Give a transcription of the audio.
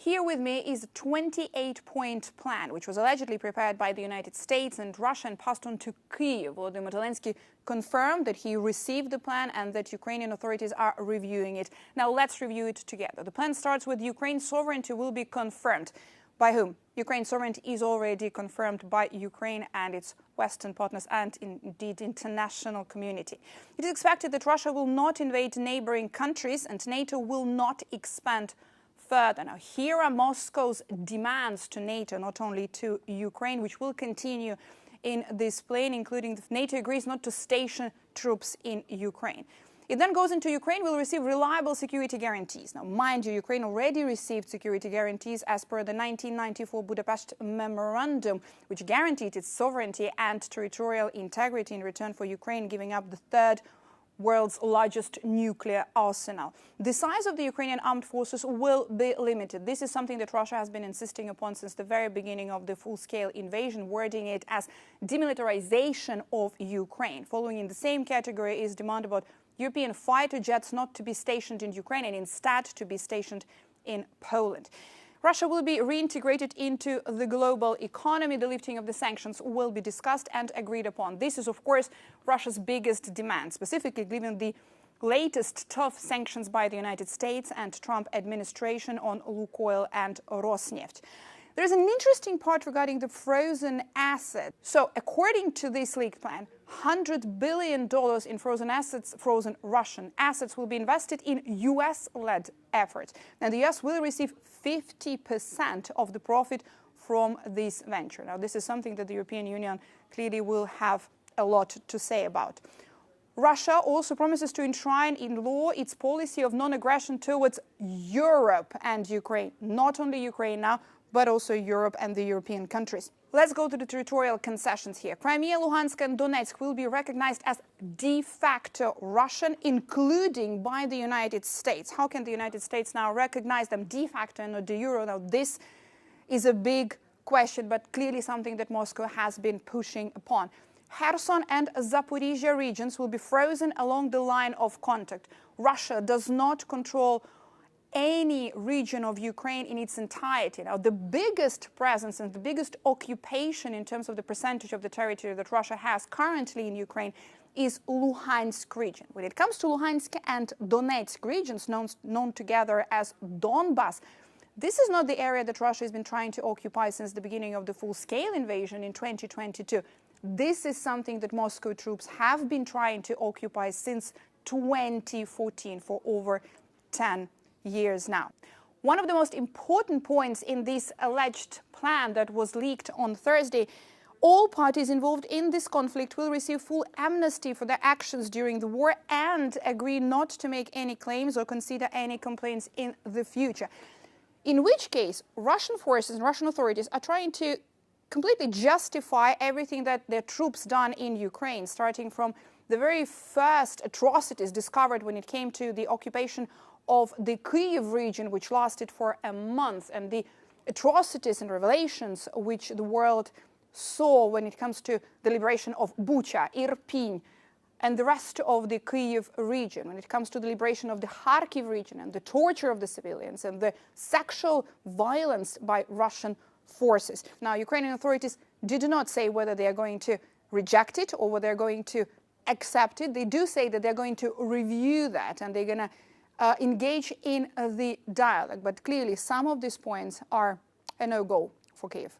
Here with me is a 28-point plan, which was allegedly prepared by the United States and Russia and passed on to Kiev. Volodymyr Zelenskyy confirmed that he received the plan and that Ukrainian authorities are reviewing it. Now let's review it together. The plan starts with Ukraine's sovereignty will be confirmed. By whom? Ukraine's sovereignty is already confirmed by Ukraine and its Western partners and indeed international community. It is expected that Russia will not invade neighboring countries and NATO will not expand further. Now, here are Moscow's demands to NATO, not only to Ukraine, which will continue in this plan, including if NATO agrees not to station troops in Ukraine. It then goes into Ukraine will receive reliable security guarantees. Now, mind you, Ukraine already received security guarantees as per the 1994 Budapest Memorandum, which guaranteed its sovereignty and territorial integrity in return for Ukraine giving up the third world's largest nuclear arsenal. The size of the Ukrainian armed forces will be limited. This is something that Russia has been insisting upon since the very beginning of the full-scale invasion, wording it as demilitarization of Ukraine. Following in the same category is demand about European fighter jets not to be stationed in Ukraine and instead to be stationed in Poland. Russia will be reintegrated into the global economy. The lifting of the sanctions will be discussed and agreed upon. This is, of course, Russia's biggest demand, specifically given the latest tough sanctions by the United States and Trump administration on Lukoil and Rosneft. There is an interesting part regarding the frozen asset. So, according to this leaked plan, $100 billion in frozen assets, frozen Russian assets, will be invested in US-led efforts. And the US will receive 50% of the profit from this venture. Now, this is something that the European Union clearly will have a lot to say about. Russia also promises to enshrine in law its policy of non-aggression towards Europe and Ukraine. Not only Ukraine now, but also Europe and the European countries. Let's go to the territorial concessions here. Crimea, Luhansk and Donetsk will be recognized as de facto Russian, including by the United States. How can the United States now recognize them de facto and not de jure? Now, this is a big question, but clearly something that Moscow has been pushing upon. Kherson and Zaporizhia regions will be frozen along the line of contact. Russia does not control any region of Ukraine in its entirety. Now, the biggest presence and the biggest occupation in terms of the percentage of the territory that Russia has currently in Ukraine is Luhansk region. When it comes to Luhansk and Donetsk regions, known together as Donbas, this is not the area that Russia has been trying to occupy since the beginning of the full-scale invasion in 2022. This is something that Moscow troops have been trying to occupy since 2014, for over 10 years now. One of the most important points in this alleged plan that was leaked on Thursday, all parties involved in this conflict will receive full amnesty for their actions during the war and agree not to make any claims or consider any complaints in the future. In which case, Russian forces and Russian authorities are trying to completely justify everything that their troops done in Ukraine, starting from the very first atrocities discovered when it came to the occupation of the Kiev region, which lasted for a month, and the atrocities and revelations which the world saw when it comes to the liberation of Bucha, Irpin, and the rest of the Kiev region, when it comes to the liberation of the Kharkiv region and the torture of the civilians and the sexual violence by Russian forces. Now, Ukrainian authorities did not say whether they are going to reject it or whether they're going to accept it. They do say that they're going to review that and they're going to engage in the dialogue. But clearly, some of these points are a no-go for Kiev.